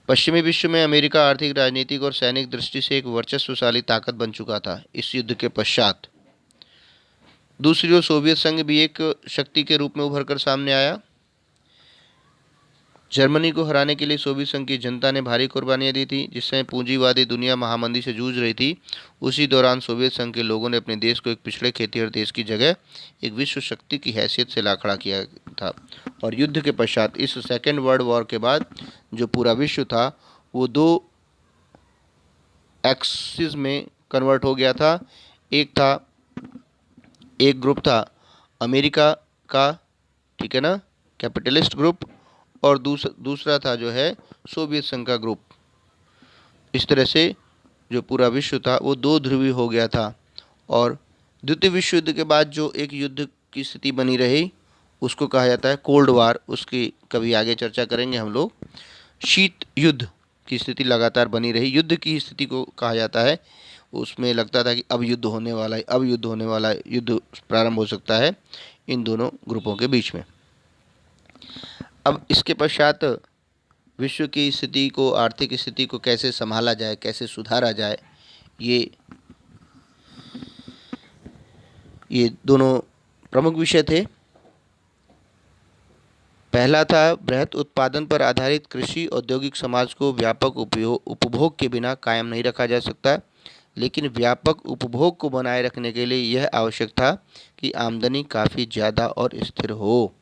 पश्चिमी विश्व में अमेरिका आर्थिक, राजनीतिक और सैनिक दृष्टि से एक वर्चस्वशाली ताकत बन चुका था। इस युद्ध के पश्चात दूसरी ओर सोवियत संघ भी एक शक्ति के रूप में उभर कर सामने आया। जर्मनी को हराने के लिए सोवियत संघ की जनता ने भारी कुर्बानियां दी थी। जिस समय पूंजीवादी दुनिया महामंदी से जूझ रही थी, उसी दौरान सोवियत संघ के लोगों ने अपने देश को एक पिछड़े खेतीहर देश की जगह एक विश्व शक्ति की हैसियत से ला खड़ा किया था। और युद्ध के पश्चात, इस सेकेंड वर्ल्ड वॉर के बाद, जो पूरा विश्व था वो 2 एक्सिस में कन्वर्ट हो गया था। एक ग्रुप था अमेरिका का, ठीक है ना, कैपिटलिस्ट ग्रुप, और दूसरा था जो है सोवियत संघ का ग्रुप। इस तरह से जो पूरा विश्व था वो 2 ध्रुवीय हो गया था। और द्वितीय विश्व युद्ध के बाद जो एक युद्ध की स्थिति बनी रही उसको कहा जाता है कोल्ड वार। उसकी कभी आगे चर्चा करेंगे हम लोग। शीत युद्ध की स्थिति लगातार बनी रही। युद्ध की स्थिति को कहा जाता है, उसमें लगता था कि अब युद्ध होने वाला है, अब युद्ध होने वाला है, युद्ध प्रारंभ हो सकता है इन दोनों ग्रुपों के बीच में। अब इसके पश्चात विश्व की स्थिति को, आर्थिक स्थिति को कैसे संभाला जाए, कैसे सुधारा जाए, ये दोनों प्रमुख विषय थे। पहला था बृहत उत्पादन पर आधारित कृषि औद्योगिक समाज को व्यापक उपभोग के बिना कायम नहीं रखा जा सकता, लेकिन व्यापक उपभोग को बनाए रखने के लिए यह आवश्यक था कि आमदनी काफ़ी ज़्यादा और स्थिर हो।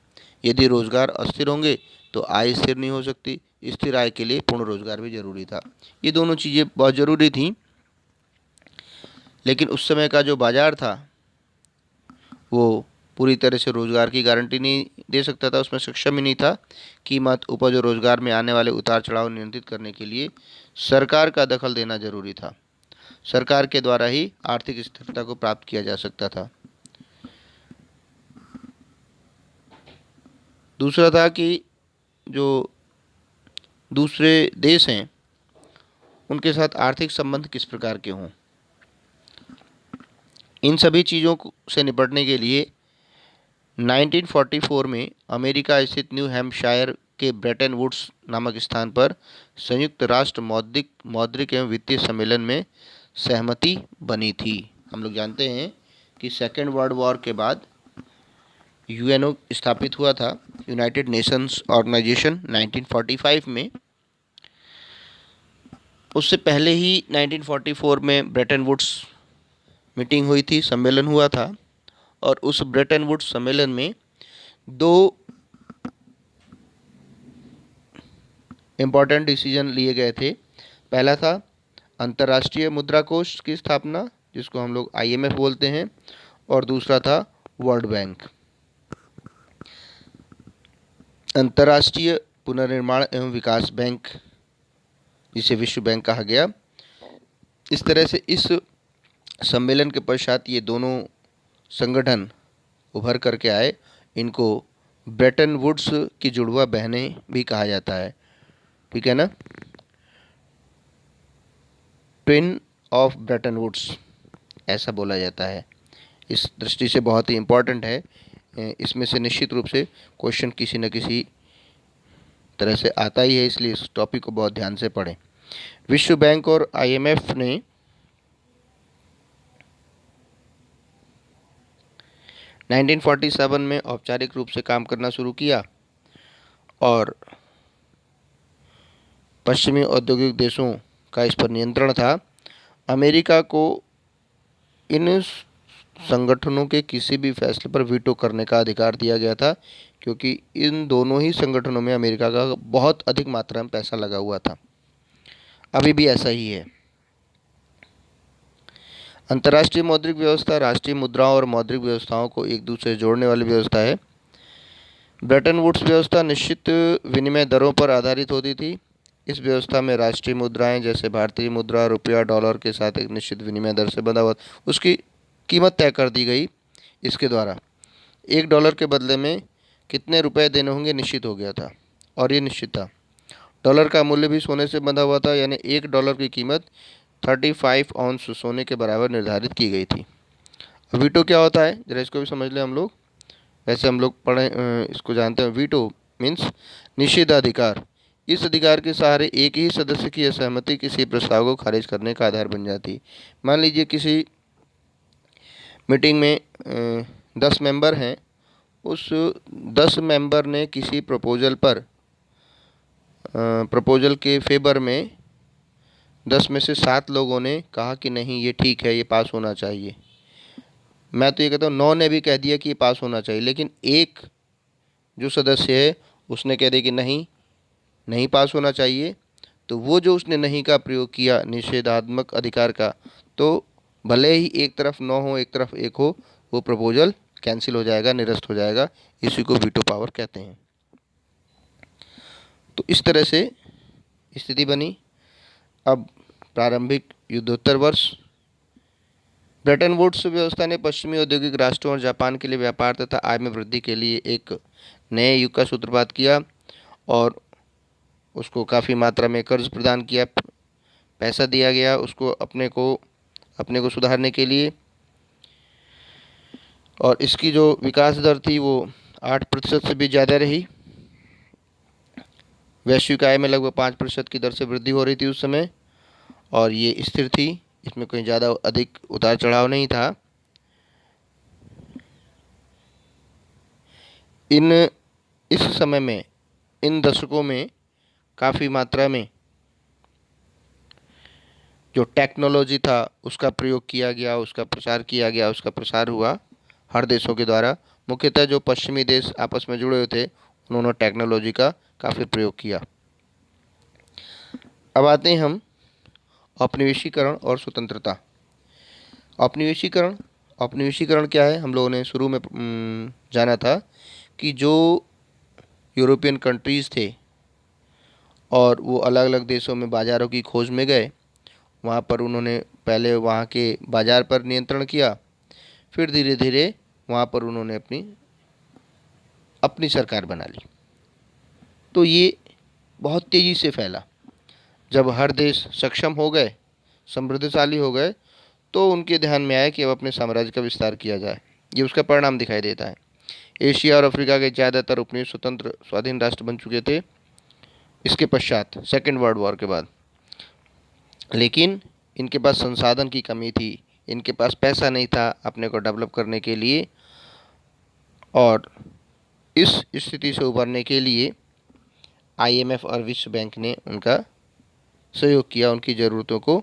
यदि रोजगार अस्थिर होंगे तो आय स्थिर नहीं हो सकती। स्थिर आय के लिए पूर्ण रोजगार भी जरूरी था। ये दोनों चीज़ें बहुत ज़रूरी थी, लेकिन उस समय का जो बाजार था वो पूरी तरह से रोजगार की गारंटी नहीं दे सकता था, उसमें सक्षम ही नहीं था। कीमत, उपज और रोजगार में आने वाले उतार चढ़ाव नियंत्रित करने के लिए सरकार का दखल देना जरूरी था। सरकार के द्वारा ही आर्थिक स्थिरता को प्राप्त किया जा सकता था। दूसरा था कि जो दूसरे देश हैं उनके साथ आर्थिक संबंध किस प्रकार के हों। इन सभी चीज़ों से निपटने के लिए 1944 में अमेरिका स्थित न्यू हैम्पशायर के ब्रेटन वुड्स नामक स्थान पर संयुक्त राष्ट्र मौद्रिक एवं वित्तीय सम्मेलन में सहमति बनी थी। हम लोग जानते हैं कि सेकेंड वर्ल्ड वॉर के बाद यूएनओ स्थापित हुआ था, यूनाइटेड नेशंस ऑर्गेनाइजेशन, 1945 में। उससे पहले ही 1944 में ब्रेटन वुड्स मीटिंग हुई थी, सम्मेलन हुआ था। और उस ब्रेटन वुड्स सम्मेलन में 2 इम्पॉर्टेंट डिसीजन लिए गए थे। पहला था अंतर्राष्ट्रीय मुद्रा कोष की स्थापना, जिसको हम लोग IMF बोलते हैं, और दूसरा था वर्ल्ड बैंक, अंतर्राष्ट्रीय पुनर्निर्माण एवं विकास बैंक, जिसे विश्व बैंक कहा गया। इस तरह से इस सम्मेलन के पश्चात ये दोनों संगठन उभर करके आए। इनको ब्रेटन वुड्स की जुड़वा बहनें भी कहा जाता है, ठीक है ना, ट्विन ऑफ ब्रेटन वुड्स ऐसा बोला जाता है। इस दृष्टि से बहुत ही इम्पोर्टेंट है। इसमें से निश्चित रूप से क्वेश्चन किसी न किसी तरह से आता ही है, इसलिए इस टॉपिक को बहुत ध्यान से पढ़ें। विश्व बैंक और आईएमएफ ने 1947 में औपचारिक रूप से काम करना शुरू किया और पश्चिमी औद्योगिक देशों का इस पर नियंत्रण था। अमेरिका को इन संगठनों के किसी भी फैसले पर वीटो करने का अधिकार दिया गया था, क्योंकि इन दोनों ही संगठनों में अमेरिका का बहुत अधिक मात्रा में पैसा लगा हुआ था। अभी भी ऐसा ही है। अंतर्राष्ट्रीय मौद्रिक व्यवस्था राष्ट्रीय मुद्राओं और मौद्रिक व्यवस्थाओं को एक दूसरे से जोड़ने वाली व्यवस्था है। ब्रेटन वुड्स व्यवस्था निश्चित विनिमय दरों पर आधारित होती थी। इस व्यवस्था में राष्ट्रीय मुद्राएं जैसे भारतीय मुद्रा, रुपया, डॉलर के साथ एक निश्चित विनिमय दर से बंधा हुआ, उसकी कीमत तय कर दी गई। इसके द्वारा $1 के बदले में कितने रुपए देने होंगे निश्चित हो गया था, और ये निश्चित था। डॉलर का मूल्य भी सोने से बंधा हुआ था, यानी $1 की कीमत 35 औंस सोने के बराबर निर्धारित की गई थी। वीटो क्या होता है, जरा इसको भी समझ लें हम लोग। वैसे हम लोग पढ़े इसको जानते हैं। वीटो मीन्स निषेधाधिकार। इस अधिकार के सहारे एक ही सदस्य की असहमति किसी प्रस्ताव को खारिज करने का आधार बन जाती। मान लीजिए किसी मीटिंग में 10 मेंबर हैं, उस 10 मेंबर ने किसी प्रपोजल के फेवर में 10 में से 7 लोगों ने कहा कि नहीं ये ठीक है, ये पास होना चाहिए। मैं तो ये कहता हूँ 9 ने भी कह दिया कि ये पास होना चाहिए, लेकिन एक जो सदस्य है उसने कह दिया कि नहीं, नहीं पास होना चाहिए। तो वो जो उसने नहीं का प्रयोग किया निषेधात्मक अधिकार का, तो भले ही एक तरफ 9 हो एक तरफ 1 हो, वो प्रपोजल कैंसिल हो जाएगा, निरस्त हो जाएगा। इसी को वीटो पावर कहते हैं। तो इस तरह से स्थिति बनी। अब प्रारंभिक युद्धोत्तर वर्ष। ब्रेटन वुड्स व्यवस्था ने पश्चिमी औद्योगिक राष्ट्रों और जापान के लिए व्यापार तथा आय में वृद्धि के लिए एक नए युग का सूत्रपात किया और उसको काफ़ी मात्रा में कर्ज प्रदान किया, पैसा दिया गया उसको अपने को सुधारने के लिए। और इसकी जो विकास दर थी वो 8% से भी ज़्यादा रही। वैश्विक आय में लगभग 5% की दर से वृद्धि हो रही थी उस समय, और ये स्थिर थी, इसमें कोई ज़्यादा अधिक उतार चढ़ाव नहीं था। इस समय में, इन दशकों में काफ़ी मात्रा में जो टेक्नोलॉजी था उसका प्रयोग किया गया, उसका प्रचार किया गया, उसका प्रसार हुआ हर देशों के द्वारा। मुख्यतः जो पश्चिमी देश आपस में जुड़े हुए थे उन्होंने टेक्नोलॉजी का काफ़ी प्रयोग किया। अब आते हैं हम औपनिवेशीकरण और स्वतंत्रता। औपनिवेशीकरण क्या है, हम लोगों ने शुरू में जाना था कि जो यूरोपियन कंट्रीज़ थे और वो अलग अलग देशों में बाज़ारों की खोज में गए, वहाँ पर उन्होंने पहले वहाँ के बाज़ार पर नियंत्रण किया, फिर धीरे धीरे वहाँ पर उन्होंने अपनी सरकार बना ली। तो ये बहुत तेज़ी से फैला। जब हर देश सक्षम हो गए, समृद्धशाली हो गए, तो उनके ध्यान में आया कि अब अपने साम्राज्य का विस्तार किया जाए। ये उसका परिणाम दिखाई देता है। एशिया और अफ्रीका के ज़्यादातर उपनिवेश स्वतंत्र स्वाधीन राष्ट्र बन चुके थे इसके पश्चात, सेकेंड वर्ल्ड वॉर के बाद। लेकिन इनके पास संसाधन की कमी थी, इनके पास पैसा नहीं था अपने को डेवलप करने के लिए, और इस स्थिति से उबरने के लिए आईएमएफ और विश्व बैंक ने उनका सहयोग किया, उनकी ज़रूरतों को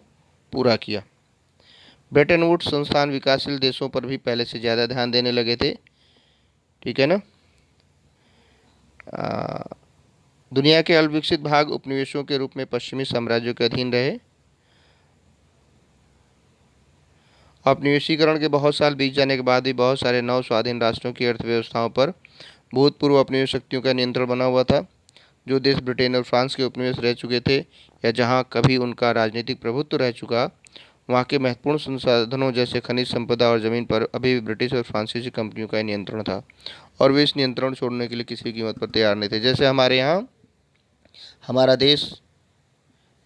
पूरा किया। ब्रेटन वुड्स संस्थान विकासशील देशों पर भी पहले से ज़्यादा ध्यान देने लगे थे, ठीक है ना। दुनिया के अल्पविकसित भाग उपनिवेशों के रूप में पश्चिमी साम्राज्यों के अधीन रहे। औपनिवेशीकरण के बहुत साल बीत जाने के बाद भी बहुत सारे नव स्वाधीन राष्ट्रों की अर्थव्यवस्थाओं पर भूतपूर्व उपनिवेश शक्तियों का नियंत्रण बना हुआ था। जो देश ब्रिटेन और फ्रांस के उपनिवेश रह चुके थे या जहां कभी उनका राजनीतिक प्रभुत्व रह चुका, वहां के महत्वपूर्ण संसाधनों जैसे खनिज संपदा और ज़मीन पर अभी भी ब्रिटिश और फ्रांसीसी कंपनियों का नियंत्रण था, और वे इस नियंत्रण छोड़ने के लिए किसी कीमत पर तैयार नहीं थे। जैसे हमारे यहाँ हमारा देश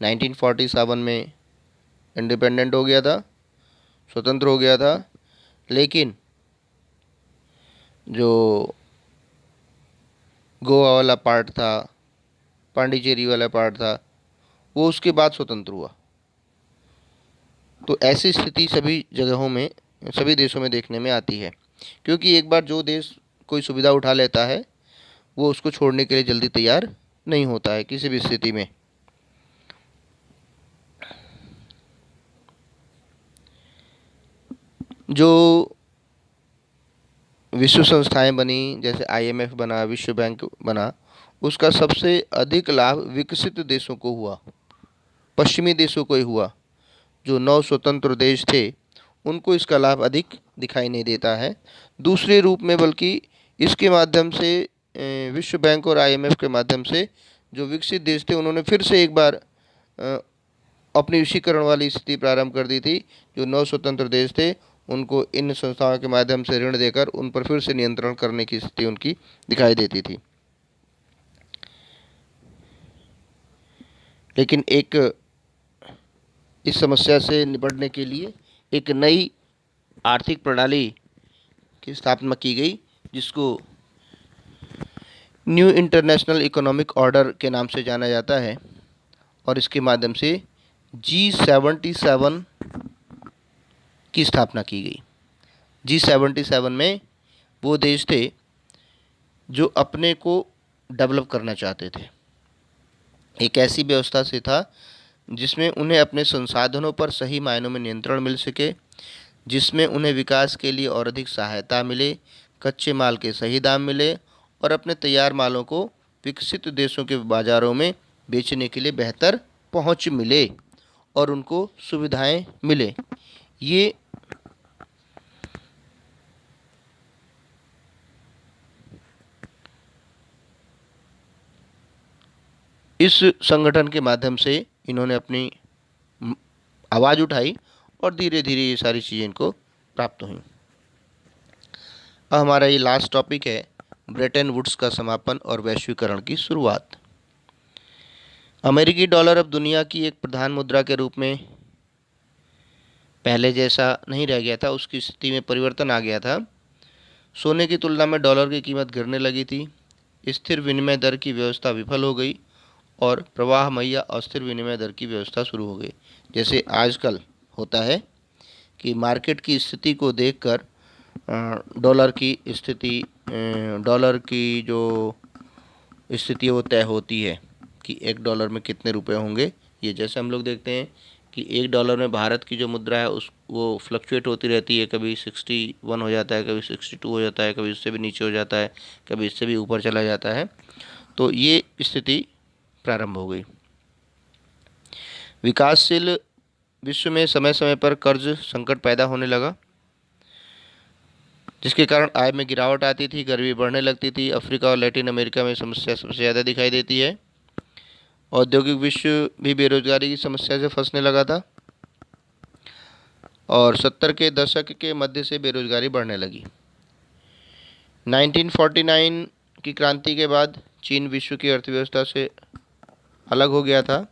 1947 में इंडिपेंडेंट हो गया था, स्वतंत्र हो गया था, लेकिन जो गोवा वाला पार्ट था, पांडिचेरी वाला पार्ट था, वो उसके बाद स्वतंत्र हुआ। तो ऐसी स्थिति सभी जगहों में, सभी देशों में देखने में आती है, क्योंकि एक बार जो देश कोई सुविधा उठा लेता है वो उसको छोड़ने के लिए जल्दी तैयार नहीं होता है किसी भी स्थिति में। जो विश्व संस्थाएं बनी, जैसे आईएमएफ बना, विश्व बैंक बना, उसका सबसे अधिक लाभ विकसित देशों को हुआ, पश्चिमी देशों को ही हुआ। जो नौ स्वतंत्र देश थे उनको इसका लाभ अधिक दिखाई नहीं देता है दूसरे रूप में, बल्कि इसके माध्यम से विश्व बैंक और आईएमएफ के माध्यम से जो विकसित देश थे उन्होंने फिर से एक बार अपनी विशीकरण वाली स्थिति प्रारंभ कर दी थी। जो नौ स्वतंत्र देश थे उनको इन संस्थाओं के माध्यम से ऋण देकर उन पर फिर से नियंत्रण करने की स्थिति उनकी दिखाई देती थी। लेकिन इस समस्या से निपटने के लिए एक नई आर्थिक प्रणाली की स्थापना की गई, जिसको न्यू इंटरनेशनल इकोनॉमिक ऑर्डर के नाम से जाना जाता है। और इसके माध्यम से G77 की स्थापना की गई। G77 में वो देश थे जो अपने को डेवलप करना चाहते थे। एक ऐसी व्यवस्था से था जिसमें उन्हें अपने संसाधनों पर सही मायनों में नियंत्रण मिल सके, जिसमें उन्हें विकास के लिए और अधिक सहायता मिले, कच्चे माल के सही दाम मिले और अपने तैयार मालों को विकसित देशों के बाज़ारों में बेचने के लिए बेहतर पहुंच मिले और उनको सुविधाएं मिले। ये इस संगठन के माध्यम से इन्होंने अपनी आवाज़ उठाई और धीरे धीरे ये सारी चीज़ें इनको प्राप्त हुई। अब हमारा ये लास्ट टॉपिक है ब्रेटन वुड्स का समापन और वैश्वीकरण की शुरुआत। अमेरिकी डॉलर अब दुनिया की एक प्रधान मुद्रा के रूप में पहले जैसा नहीं रह गया था, उसकी स्थिति में परिवर्तन आ गया था। सोने की तुलना में डॉलर की कीमत गिरने लगी थी, स्थिर विनिमय दर की व्यवस्था विफल हो गई और प्रवाहमयी अस्थिर विनिमय दर की व्यवस्था शुरू हो गई। जैसे आजकल होता है कि मार्केट की स्थिति को देखकर डॉलर की स्थिति, डॉलर की जो स्थिति है वो तय होती है कि एक डॉलर में कितने रुपए होंगे। ये जैसे हम लोग देखते हैं कि एक डॉलर में भारत की जो मुद्रा है उस वो फ्लक्चुएट होती रहती है, कभी 61 हो जाता है, कभी 62 हो जाता है, कभी उससे भी नीचे हो जाता है, कभी इससे भी ऊपर चला जाता है। तो ये स्थिति प्रारंभ हो गई। विकासशील विश्व में समय समय पर कर्ज संकट पैदा होने लगा, जिसके कारण आय में गिरावट आती थी, गर्मी बढ़ने लगती थी। अफ्रीका और लैटिन अमेरिका में समस्या सबसे ज़्यादा दिखाई देती है। औद्योगिक विश्व भी बेरोजगारी की समस्या से फंसने लगा था और 70 के दशक के मध्य से बेरोजगारी बढ़ने लगी। 1949 की क्रांति के बाद चीन विश्व की अर्थव्यवस्था से अलग हो गया था।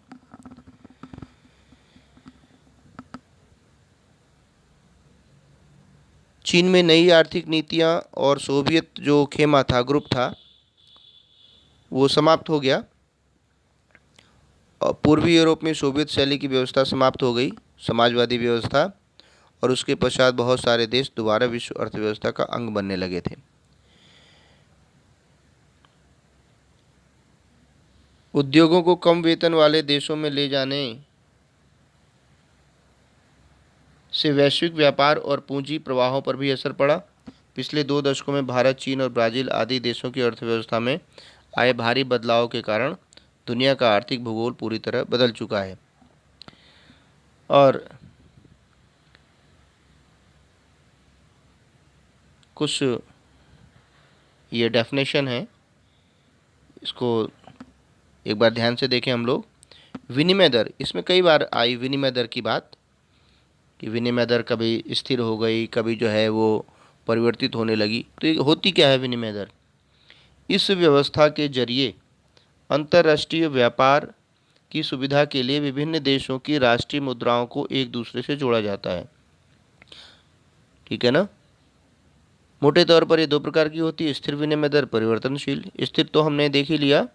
चीन में नई आर्थिक नीतियां और सोवियत जो खेमा था, ग्रुप था, वो समाप्त हो गया। पूर्वी यूरोप में सोवियत शैली की व्यवस्था समाप्त हो गई, समाजवादी व्यवस्था, और उसके पश्चात बहुत सारे देश दोबारा विश्व अर्थव्यवस्था का अंग बनने लगे थे। उद्योगों को कम वेतन वाले देशों में ले जाने से वैश्विक व्यापार और पूंजी प्रवाहों पर भी असर पड़ा। पिछले 2 दशकों में भारत, चीन और ब्राज़ील आदि देशों की अर्थव्यवस्था में आए भारी बदलाव के कारण दुनिया का आर्थिक भूगोल पूरी तरह बदल चुका है। और कुछ ये डेफिनेशन है, इसको एक बार ध्यान से देखें हम लोग। विनिमय दर, इसमें कई बार आई विनिमय दर की बात कि विनिमय दर कभी स्थिर हो गई, कभी जो है वो परिवर्तित होने लगी। तो ये होती क्या है विनिमय दर? इस व्यवस्था के जरिए अंतर्राष्ट्रीय व्यापार की सुविधा के लिए विभिन्न देशों की राष्ट्रीय मुद्राओं को एक दूसरे से जोड़ा जाता है। ठीक है ना? मोटे तौर पर ये दो प्रकार की होती है, स्थिर विनिमय दर, परिवर्तनशील। स्थिर तो हमने देख ही लिया।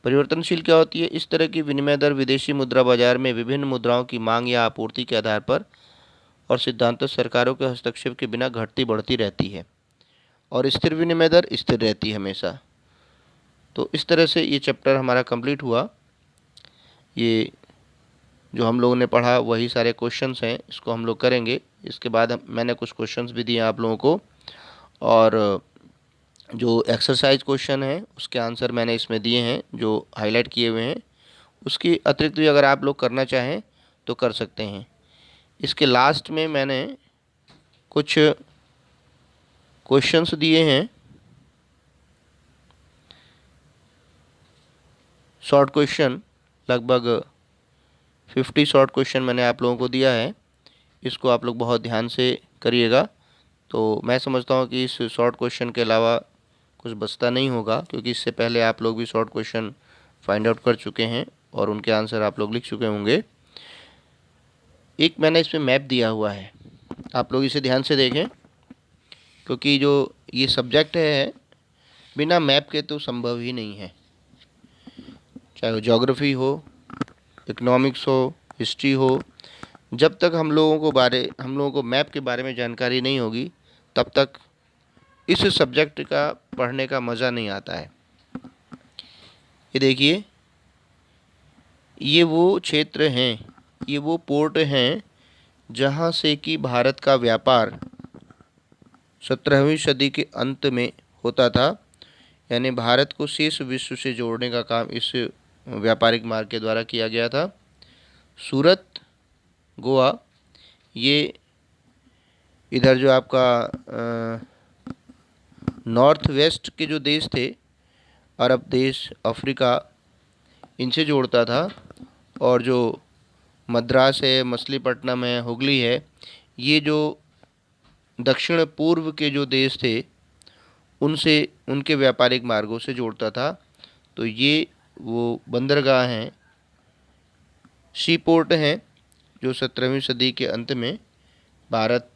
परिवर्तनशील क्या होती है? इस तरह की विनिमय दर विदेशी मुद्रा बाजार में विभिन्न मुद्राओं की मांग या आपूर्ति के आधार पर और सिद्धांतों सरकारों के हस्तक्षेप के बिना घटती बढ़ती रहती है। और स्थिर विनिमय दर स्थिर रहती है हमेशा। तो इस तरह से ये चैप्टर हमारा कंप्लीट हुआ। ये जो हम लोगों ने पढ़ा वही सारे क्वेश्चंस हैं, इसको हम लोग करेंगे। इसके बाद मैंने कुछ क्वेश्चंस भी दिए आप लोगों को, और जो एक्सरसाइज क्वेश्चन है उसके आंसर मैंने इसमें दिए हैं जो हाईलाइट किए हुए हैं। उसकी अतिरिक्त भी अगर आप लोग करना चाहें तो कर सकते हैं। इसके लास्ट में मैंने कुछ क्वेश्चंस दिए हैं, शॉर्ट क्वेश्चन, लगभग 50 शॉर्ट क्वेश्चन मैंने आप लोगों को दिया है। इसको आप लोग बहुत ध्यान से करिएगा। तो मैं समझता हूँ कि इस शॉर्ट क्वेश्चन के अलावा कुछ बचता नहीं होगा, क्योंकि इससे पहले आप लोग भी शॉर्ट क्वेश्चन फाइंड आउट कर चुके हैं और उनके आंसर आप लोग लिख चुके होंगे। एक मैंने इसमें मैप दिया हुआ है, आप लोग इसे ध्यान से देखें, क्योंकि जो ये सब्जेक्ट है बिना मैप के तो संभव ही नहीं है। चाहे वो ज्योग्राफी हो, इकोनॉमिक्स हो, हिस्ट्री हो, जब तक हम लोगों को मैप के बारे में जानकारी नहीं होगी तब तक इस सब्जेक्ट का पढ़ने का मज़ा नहीं आता है। ये देखिए, ये वो क्षेत्र हैं, ये वो पोर्ट हैं जहाँ से कि भारत का व्यापार 17वीं सदी के अंत में होता था। यानी भारत को शेष विश्व से जोड़ने का काम इस व्यापारिक मार्ग के द्वारा किया गया था। सूरत, गोवा, ये इधर जो आपका नॉर्थ वेस्ट के जो देश थे, अरब देश, अफ्रीका, इनसे जोड़ता था। और जो मद्रास है, मछलीपट्टनम है, हुगली है, ये जो दक्षिण पूर्व के जो देश थे उनसे, उनके व्यापारिक मार्गों से जोड़ता था। तो ये वो बंदरगाह हैं, सी पोर्ट हैं, जो 17वीं सदी के अंत में भारत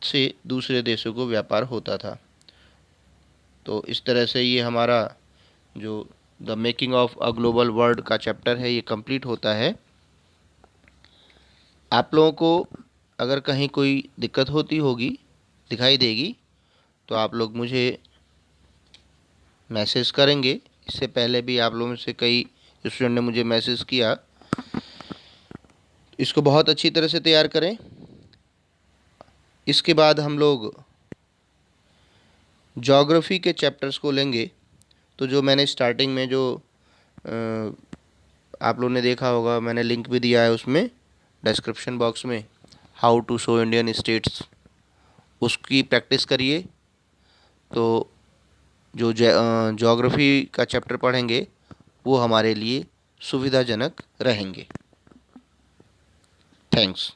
से दूसरे देशों को व्यापार होता था। तो इस तरह से ये हमारा जो the making of a global world का चैप्टर है ये कंप्लीट होता है। आप लोगों को अगर कहीं कोई दिक्कत होती होगी, दिखाई देगी, तो आप लोग मुझे मैसेज करेंगे। इससे पहले भी आप लोगों में से कई स्टूडेंट ने मुझे मैसेज किया। इसको बहुत अच्छी तरह से तैयार करें। इसके बाद हम लोग ज्योग्राफी के चैप्टर्स को लेंगे। तो जो मैंने स्टार्टिंग में जो आप लोगों ने देखा होगा, मैंने लिंक भी दिया है उसमें डिस्क्रिप्शन बॉक्स में, how to show Indian states, उसकी प्रैक्टिस करिए। तो जो ज्योग्राफी का चैप्टर पढ़ेंगे वो हमारे लिए सुविधाजनक रहेंगे। थैंक्स।